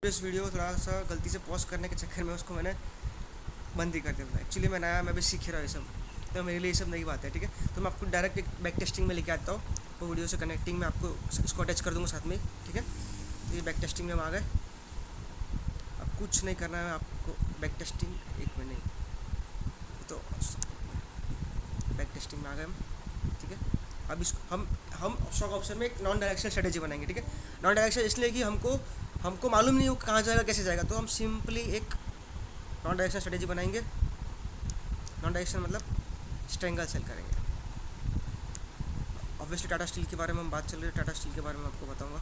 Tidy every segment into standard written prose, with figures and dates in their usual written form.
इस वीडियो थोड़ा सा गलती से पॉज करने के चक्कर में उसको मैंने बंद ही कर दिया था। एक्चुअली मैं नया मैं भी सीख रहा हूँ ये सब, तो मेरे लिए ये सब नई बात है। ठीक है, तो मैं आपको डायरेक्ट एक बैक टेस्टिंग में लेके आता हूँ। वो वीडियो से कनेक्टिंग में आपको इसको अटैच कर दूँगा साथ में। ठीक है, तो ये बैक टेस्टिंग में हम आ गए। अब कुछ नहीं करना है आपको। बैक टेस्टिंग एक मिनट, तो बैक टेस्टिंग में आ गए हम। ठीक है, अब इसको हम स्टॉक ऑप्शन में एक नॉन डायरेक्शनल स्ट्रेटेजी बनाएंगे। ठीक है, नॉन डायरेक्शनल इसलिए कि हमको मालूम नहीं हो कहाँ जाएगा कैसे जाएगा, तो हम सिंपली एक नॉन डायरेक्शनल स्ट्रेटेजी बनाएंगे। नॉन डायरेक्शन मतलब स्ट्रेंगल सेल करेंगे। ऑब्वियसली टाटा स्टील के बारे में हम बात चल रही है, टाटा स्टील के बारे में आपको बताऊंगा।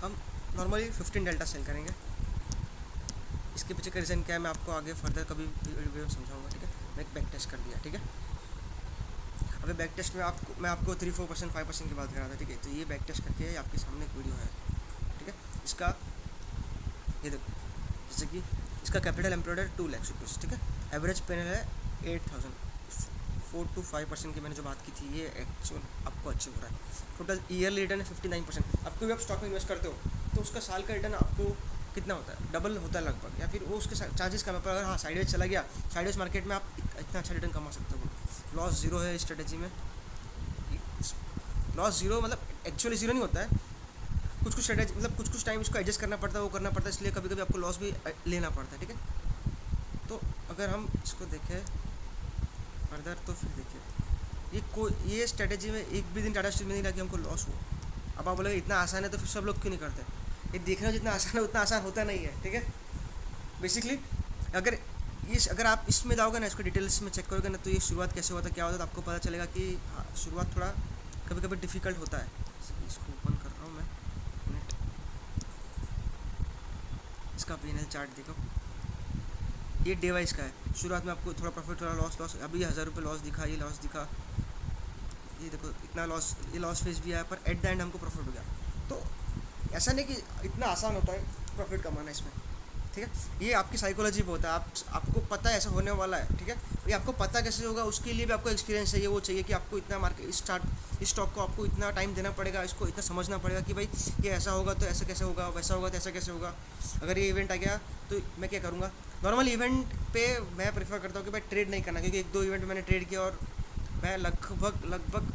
हम नॉर्मली 15 डेल्टा सेल करेंगे। इसके पीछे का रीज़न क्या है मैं आपको आगे फर्दर कभी वीडियो में समझाऊंगा। ठीक है, मैं एक बैक टेस्ट कर दिया। ठीक है, अभी बैक टेस्ट में मैं आपको 3-4% 5% की बात कर रहा था। ठीक है, तो ये बैक टेस्ट करके आपके सामने एक वीडियो है। ठीक है, इसका ये देखो, जैसे कि इसका कैपिटल एम्प्लॉयड है 2 लाख रुपीज़। ठीक है, एवरेज पेनल है 8000। 4 to 5% की मैंने जो बात की थी ये एक्चुअल आपको अचीव हो रहा है। टोटल ईयरली रिटर्न है 59%। अब कोई भी आप स्टॉक में इन्वेस्ट करते हो तो उसका साल का रिटर्न आपको कितना होता है, डबल होता है लगभग, या फिर वो उसके चांसेस कम है। पर अगर हाँ साइडवेज चला गया, साइडवेज मार्केट में आप इतना अच्छा रिटर्न कमा सकते हो। लॉस जीरो है स्ट्रेटेजी में। लॉस जीरो मतलब एक्चुअली जीरो नहीं होता है, कुछ स्ट्रेटेजी मतलब कुछ टाइम इसको एडजस्ट करना पड़ता है, वो करना पड़ता है, इसलिए कभी कभी आपको लॉस भी लेना पड़ता है। ठीक है, तो अगर हम इसको देखें फर्दर तो फिर देखिए ये स्ट्रेटेजी में एक भी दिन टाटा स्टील में नहीं लगा कि हमको लॉस हो। अब आप बोलेंगे इतना आसान है तो फिर सब लोग क्यों नहीं करते। ये देखना जितना आसान है उतना आसान होता नहीं है। ठीक है, बेसिकली अगर आप इसमें जाओगे ना, इसको डिटेल्स में चेक करोगे ना, तो ये शुरुआत कैसे होता है क्या होता है, तो आपको पता चलेगा कि हाँ शुरुआत थोड़ा कभी कभी डिफ़िकल्ट होता है। इसको ओपन कर रहा हूँ मैं, इसका P&L चार्ट देखो। ये डे वाइज का है। शुरुआत में आपको थोड़ा प्रॉफिट, थोड़ा लॉस। अभी 1000 रुपये लॉस दिखा, ये लॉस दिखा, ये देखो इतना लॉस, ये लॉस फेज भी आया, पर एट द एंड हमको प्रॉफिट हो गया। तो ऐसा नहीं कि इतना आसान होता है प्रॉफिट कमाना इसमें। ठीक है, ये आपकी साइकोलॉजी पे होता है। आपको पता है ऐसा होने वाला है। ठीक है, ये आपको पता कैसे होगा, उसके लिए भी आपको एक्सपीरियंस चाहिए। वो चाहिए कि आपको इतना मार्केट इस स्टॉक को आपको इतना टाइम देना पड़ेगा, इसको इतना समझना पड़ेगा कि भाई ये ऐसा होगा तो ऐसा कैसे होगा, वैसा होगा तो ऐसा कैसे होगा। अगर ये इवेंट आ गया तो मैं क्या करूँगा। नॉर्मल इवेंट पे मैं प्रेफर करता हूँ कि भाई ट्रेड नहीं करना, क्योंकि 1-2 इवेंट मैंने ट्रेड किया और मैं लगभग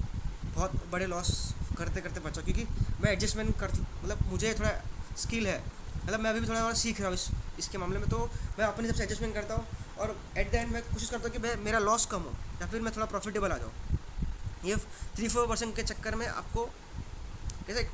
बहुत बड़े लॉस करते करते बचा, क्योंकि मैं एडजस्टमेंट कर मतलब मुझे थोड़ा स्किल है, मतलब मैं अभी भी थोड़ा सीख रहा हूँ इसके मामले में। तो मैं अपनी तरफ से एडजस्टमेंट करता हूँ और एट द एंड मैं कोशिश करता हूँ कि मेरा लॉस कम हो या फिर मैं थोड़ा प्रॉफिटेबल आ जाऊँ। ये 3-4% के चक्कर में आपको जैसे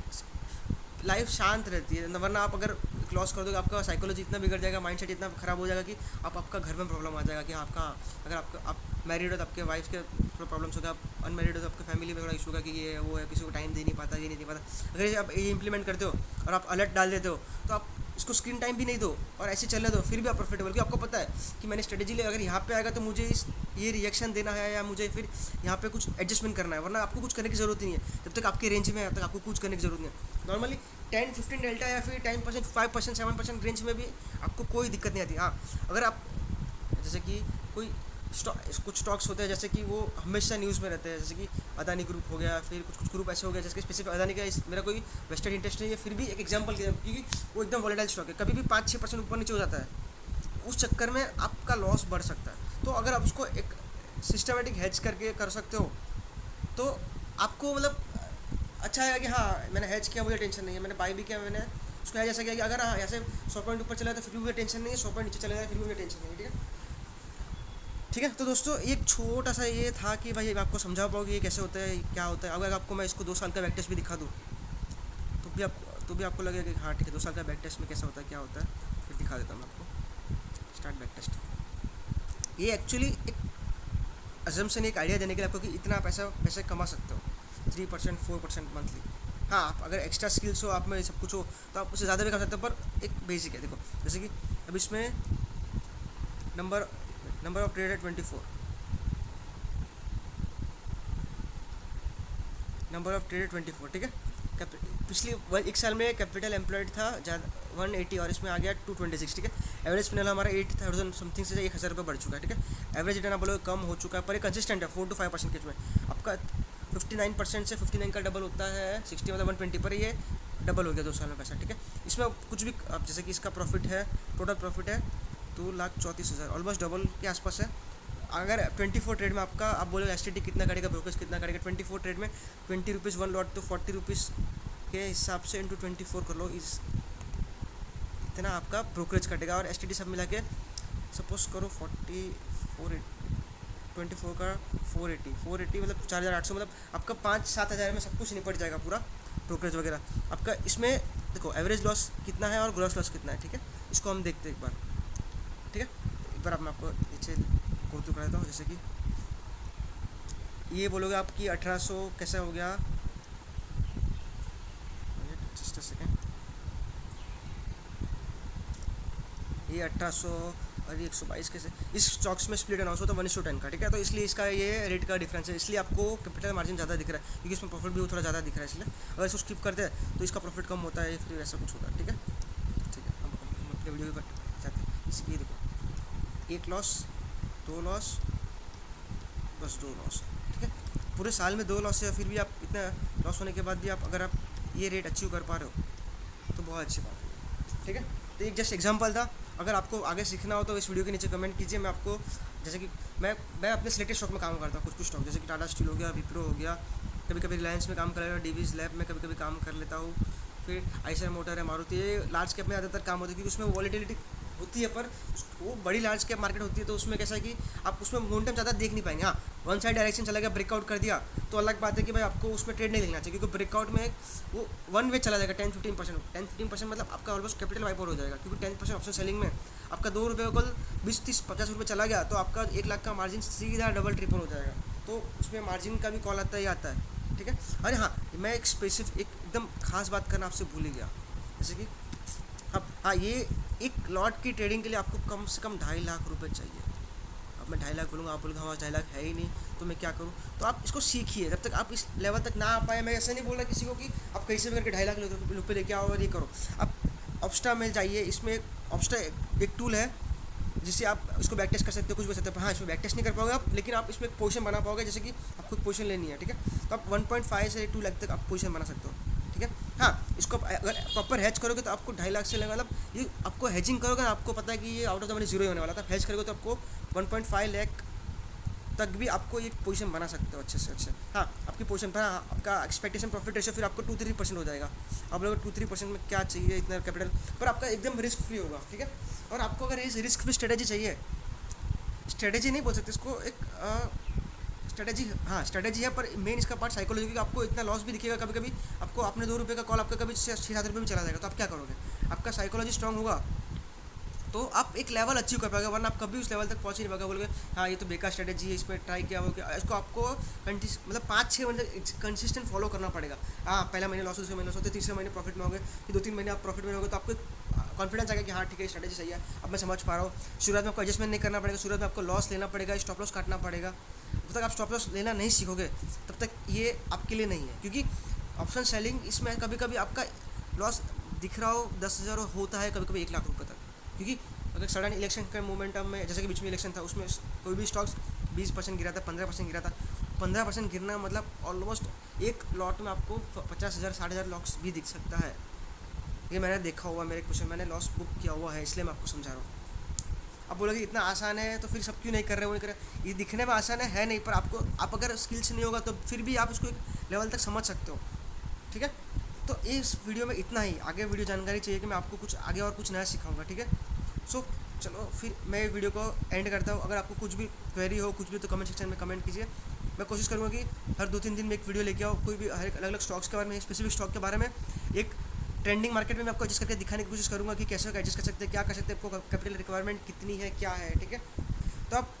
लाइफ शांत रहती है, वरना आप अगर लॉस कर दोगे आपका साइकोलॉजी इतना बिगड़ जाएगा, माइंडसेट इतना ख़राब हो जाएगा कि आपका घर में प्रॉब्लम आ जाएगा कि आपका अगर आप मैरिड हो तो आपके वाइफ के थोड़ा प्रॉब्लम्स होगा, आप अनमेरिड हो तो आपके फैमिली में थोड़ा इशू होगा कि ये वो है, किसी को टाइम दे नहीं पाता, ये नहीं दे पाता। अगर आप ये इंप्लीमेंट करते हो और आप अलर्ट डाल देते हो तो आप इसको स्क्रीन टाइम भी नहीं दो और ऐसे चलने दो, फिर भी आप प्रॉफिटेबल, क्योंकि आपको पता है कि मैंने स्ट्रेटेजी ले, अगर यहाँ पे आएगा तो मुझे ये रिएक्शन देना है या मुझे फिर यहाँ पे कुछ एडजस्टमेंट करना है, वरना आपको कुछ करने की ज़रूरत नहीं है। जब तक आपके रेंज में है तब तक आपको कुछ करने की ज़रूरत नहीं है। नॉर्मली 10-15 डेल्टा या फिर 10%, 5%, 7% रेंज में भी आपको कोई दिक्कत नहीं आती। हाँ, अगर आप जैसे कि कुछ स्टॉक्स होते हैं जैसे कि वो हमेशा न्यूज़ में रहते हैं, जैसे कि अदानी ग्रुप हो गया, फिर कुछ ग्रुप ऐसे हो गया जैसे कि स्पेसिफिक अदानी का मेरा कोई वेस्टेड इंटरेस्ट नहीं है, फिर भी एक एग्जांपल के क्योंकि वो एकदम वॉलेटाइल स्टॉक है, कभी भी 5-6% ऊपर नीचे हो जाता है, उस चक्कर में आपका लॉस बढ़ सकता है। तो अगर आप उसको एक सिस्टमेटिक हेज करके कर सकते हो तो आपको मतलब अच्छा है कि हाँ मैंने हेज किया, मुझे टेंशन नहीं है, मैंने बाई भी किया, मैंने उसको हेज ऐसा किया कि अगर हाँ ऐसे 100 पॉइंट ऊपर चला तो फिर भी मुझे टेंशन नहीं है, 100 पॉइंट नीचे चला जाए फिर भी मुझे टेंशन नहीं है। ठीक है, ठीक है, तो दोस्तों एक छोटा सा ये था कि भाई आपको समझा पाओ कि ये कैसे होता है, क्या होता है। अगर आपको मैं इसको 2 साल का बैक टेस्ट भी दिखा दूँ तो भी आपको लगेगा कि हाँ ठीक है 2 साल का बैक टेस्ट में कैसा होता है, क्या होता है, फिर दिखा देता हूँ मैं आपको। Start back test. ये एक्चुअली एक अजम्पशन, एक आइडिया देने के लिए आपको कि इतना पैसे कमा सकते हो 3%, 4% मंथली। हाँ, आप अगर एक्स्ट्रा स्किल्स हो, आप में सब कुछ हो तो आप उससे ज़्यादा भी कर सकते हो, पर एक बेसिक है। देखो जैसे कि अब इसमें नंबर ऑफ ट्रेड है 24, नंबर ऑफ ट्रेड 24। ठीक है, पिछली एक साल में कैपिटल एम्प्लॉयड था ज़्यादा 180 और इसमें आ गया 226, ठीक है। एवरेज फिनल हमारा 8000 समथिंग से 1000 रुपये बढ़ चुका है, ठीक है। एवरेज रिटर्न आप बोलोगे कम हो चुका है, पर ये कंसिस्टेंट है 4 to 5% में। आपका 59% से 59 का डबल होता है 60 मतलब 120 पर, ये डबल हो गया 2 साल में पैसा, ठीक है। इसमें कुछ भी अब जैसे कि इसका प्रॉफिट है, टोटल प्रॉफिट है 2,34,000, ऑलमोस्ट डबल के आसपास है। अगर 24 ट्रेड में आपका आप बोलोगे एसटीटी कितना करेगा, ब्रोकरेज कितना करेगा, 24 ट्रेड में 20 रुपीज़ 1 लॉट, तो 40 रुपीज़ के हिसाब से इंटू 24 कर लो, इस इतना आपका ब्रोकरेज कटेगा। और एसटीटी सब मिला के सपोज करो 44 24 का 480 मतलब 4,800, मतलब आपका 5-7 हज़ार में सब कुछ निपट जाएगा पूरा ब्रोकरेज वगैरह आपका। इसमें देखो एवरेज लॉस कितना है और ग्रॉस लॉस कितना है, ठीक है। इसको हम देखते हैं एक बार, ठीक है। एक बार मैं आपको नीचे गो थ्रू कराता हूँ। जैसे कि ये बोलोगे आपकी 1800 कैसा हो गया, जस्ट सेकेंड, ये 1800 और ये 122 कैसे, इस स्टॉक्स में स्प्लिट अनाउंस हो तो 1:10 का, ठीक है। तो इसलिए इसका ये रेट का डिफरेंस है, इसलिए आपको कैपिटल मार्जिन ज़्यादा दिख रहा है, क्योंकि इसमें प्रॉफिट भी थोड़ा ज़्यादा दिख रहा है। इसलिए अगर इसको स्किप करते हैं तो इसका प्रॉफिट कम होता है, फिर ऐसा कुछ होता है, ठीक है। ठीक है, हम अपने वीडियो को कट जाते हैं। इसकी देखो, एक लॉस, 2 लॉस, बस 2 लॉस, ठीक है। पूरे साल में 2 लॉस है, फिर भी आप इतना लॉस होने के बाद भी आप अगर आप ये रेट अचीव कर पा रहे हो तो बहुत अच्छी बात है, ठीक है। तो एक जस्ट एग्जांपल था। अगर आपको आगे सीखना हो तो इस वीडियो के नीचे कमेंट कीजिए। मैं आपको जैसे कि मैं अपने सिलेक्टेड स्टॉक में काम करता हूँ, कुछ स्टॉक जैसे कि टाटा स्टील हो गया, विप्रो हो गया, कभी कभी रिलायंस में काम कर लेता हूँ, डीवीज लैब में कभी कभी काम कर लेता हूँ, फिर आइसर मोटर है, मारुति, ये लार्ज कैप में ज़्यादातर काम होता है क्योंकि उसमें वॉलीटिलिटी होती है, पर वो बड़ी लार्ज कैप मार्केट होती है तो उसमें कैसा है कि आप उसमें मोमेंटम ज़्यादा देख नहीं पाएंगे। हाँ, वन साइड डायरेक्शन चला गया, ब्रेकआउट कर दिया तो अलग बात है कि भाई आपको उसमें ट्रेड नहीं लेना चाहिए, क्योंकि ब्रेकआउट में वो वन वे चला जाएगा 10-15% मतलब आपका ऑलमोस्ट कैपिटल वाइप आउट हो जाएगा, क्योंकि 10% ऑप्शन सेलिंग में आपका 2 रुपये को 20-30-50 रुपये चला गया तो आपका 1 लाख का मार्जिन सीधा डबल ट्रिपल हो जाएगा। तो उसमें मार्जिन का भी कॉल आता ही आता है, ठीक है। अरे हाँ, मैं एक स्पेसिफिक एकदम खास बात करना आपसे भूल ही गया, जैसे कि अब हाँ, ये एक लॉट की ट्रेडिंग के लिए आपको कम से कम 2.5 लाख रुपए चाहिए। अब मैं 2.5 लाख बोलूँगा, आप बोलोगे हमारे 2.5 लाख है ही नहीं तो मैं क्या करूँ। तो आप इसको सीखिए, जब तक आप इस लेवल तक ना आ पाए। मैं ऐसा नहीं बोल रहा किसी को कि आप कहीं से भी करके 2.5 लाख रुपये लेके आओ और ये करो। आप ऑप्स्टा में जाइए, इसमें ऑप्स्टा एक टूल है जिससे आप इसको बैक टेस्ट कर सकते हो, कुछ भी कर सकते हो। हाँ, इसमें बैक टेस्ट नहीं कर पाओगे आप, लेकिन आप इसमें एक पोजीशन बना पाओगे, जैसे कि आपको एक पोजीशन लेनी है, ठीक है। तो आप 1.5 से 2 लाख तक आप पोजीशन बना सकते हो, ठीक है। हाँ, इसको अगर प्रॉपर हैच करोगे तो आपको 2.5 लाख से लेगा, मतलब ये आपको हैजिंग करोगे ना, आपको पता है कि ये out of the money zero ही होने वाला था। हैच करोगे तो आपको 1.5 लाख तक भी आपको एक पोजीशन बना सकते हो अच्छे से अच्छे। हाँ, आपकी पोजीशन पर आपका एक्सपेक्टेशन प्रॉफिट रेशियो फिर आपको 2-3% हो जाएगा। आप लोग 2-3% में क्या चाहिए इतना कैपिटल, पर आपका एकदम रिस्क फ्री होगा, ठीक है। और आपको अगर इस रिस्क फ्री स्ट्रेटेजी चाहिए, स्ट्रेटेजी नहीं बोल सकते इसको, एक स्ट्रेटेजी, हाँ स्ट्रेटेजी है, पर मेन इसका पार्ट साइकोलॉजी, क्योंकि आपको इतना लॉस भी दिखेगा कभी कभी, आपको अपने 2 रुपये का कॉल आपका कभी 6-7 रुपये में चला जाएगा, तो आप क्या करोगे। आपका साइकोलॉजी स्ट्रांग होगा तो आप एक लेवल अचीव कर पाएगा, वरना आप कभी उस लेवल तक पहुंच ही नहीं पाएगा। बोलोगे हाँ ये तो बेकार स्ट्रेटेजी है, इसमें ट्राई किया हो क्या, इसको आपको मतलब 5-6 महीने कंसिस्टेंट फॉलो करना पड़ेगा। हाँ, पहला महीने लॉस, दूसरे महीने लॉस होते, तीसरे महीने प्रॉफिट में होंगे, फिर 2-3 महीने आप प्रॉफिट में होंगे, तो आपको कॉन्फिडेंस आएगा कि हाँ ठीक है स्ट्रेटेजी सही है, अब मैं समझ पा रहा हूँ। शुरुआत में आपको एडजस्टमेंट नहीं करना पड़ेगा, शुरुआत में आपको लॉस लेना पड़ेगा, स्टॉप लॉस काटना पड़ेगा। जब तक आप स्टॉप लॉस लेना नहीं सीखोगे तब तक ये आपके लिए नहीं है, क्योंकि ऑप्शन सेलिंग इसमें कभी कभी आपका लॉस दिख रहा हो 10,000 होता है, कभी कभी 1 लाख रुपये तक, क्योंकि अगर सडन इलेक्शन के मोमेंटम में, जैसे कि बीच में इलेक्शन था, उसमें कोई भी स्टॉक्स 20% गिरा था, 15% गिरा था। 15% गिरना मतलब ऑलमोस्ट एक लॉट में आपको 50,000 60,000 लॉस भी दिख सकता है। ये मैंने देखा हुआ, मेरे क्वेश्चन मैंने लॉस बुक किया हुआ है, इसलिए मैं आपको समझा रहा हूँ। अब बोलोगे इतना आसान है तो फिर सब क्यों नहीं कर रहे, वो नहीं कर रहे। ये दिखने में आसान है नहीं, पर आपको आप अगर स्किल्स नहीं होगा तो फिर भी आप इसको एक लेवल तक समझ सकते हो, ठीक है। तो इस वीडियो में इतना ही, आगे वीडियो जानकारी चाहिए कि मैं आपको कुछ आगे और कुछ नया सिखाऊंगा, ठीक है। सो चलो फिर मैं वीडियो को एंड करता हूँ। अगर आपको कुछ भी क्वेरी हो कुछ भी तो कमेंट सेक्शन में कमेंट कीजिए। मैं कोशिश करूँगा कि हर 2-3 दिन में एक वीडियो लेके आओ, कोई भी हर अलग अलग स्टॉक्स के बारे में, स्पेसिफिक स्टॉक के बारे में, एक ट्रेंडिंग मार्केट में मैं आपको एडजस्ट करके दिखाने की कोशिश करूँगा कि कैसे एडजस्ट कर सकते हैं, क्या कर सकते हैं, आपको कैपिटल रिक्वायरमेंट कितनी है, क्या है, ठीक है। तो आप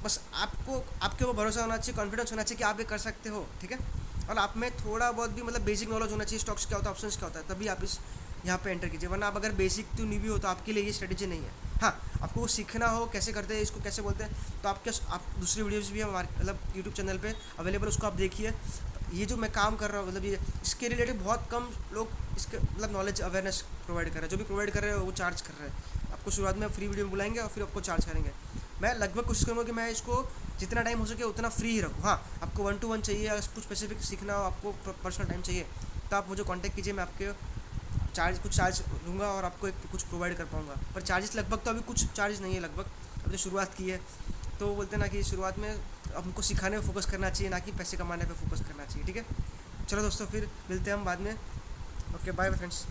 बस आपको आपके ऊपर भरोसा होना चाहिए, कॉन्फिडेंस होना चाहिए कि आप ये कर सकते हो, ठीक है। और आप में थोड़ा बहुत भी मतलब बेसिक नॉलेज होना चाहिए, स्टॉक्स क्या होता है, ऑप्शंस क्या होता है, तभी आप इस यहाँ पे एंटर कीजिए। वरना आप अगर बेसिक तो नहीं भी हो तो आपके लिए ये स्ट्रेटेजी नहीं है। हाँ, आपको वो सीखना हो कैसे करते हैं, इसको कैसे बोलते हैं, तो आप दूसरी वीडियोज़ भी हमारे मतलब यूट्यूब चैनल पे अवेलेबल, उसको आप देखिए। ये जो मैं काम कर रहा हूँ मतलब ये इसके रिलेटेड बहुत कम लोग इसके मतलब नॉलेज अवेयरनेस प्रोवाइड कर रहे हैं। जो भी प्रोवाइड कर रहे हैं वो चार्ज कर रहे हैं। आपको शुरुआत में फ्री वीडियो में बुलाएंगे और फिर आपको चार्ज करेंगे। मैं लगभग कोशिश करूँगा कि मैं इसको जितना टाइम हो सके उतना फ्री ही रखूँ। हाँ, आपको 1 to 1 चाहिए या कुछ स्पेसिफिक सीखना हो, आपको पर्सनल टाइम चाहिए तो आप मुझे कांटेक्ट कीजिए, मैं आपके कुछ चार्ज लूँगा और आपको एक कुछ प्रोवाइड कर पाऊँगा। पर चार्जेस लगभग तो अभी कुछ चार्ज नहीं है, लगभग अभी तो शुरुआत की है। तो बोलते हैं ना कि शुरुआत में हमको सिखाने पे फोकस करना चाहिए, ना कि पैसे कमाने पे फोकस करना चाहिए। ठीक है, चलो दोस्तों, फिर मिलते हैं हम बाद में। Okay, bye friends.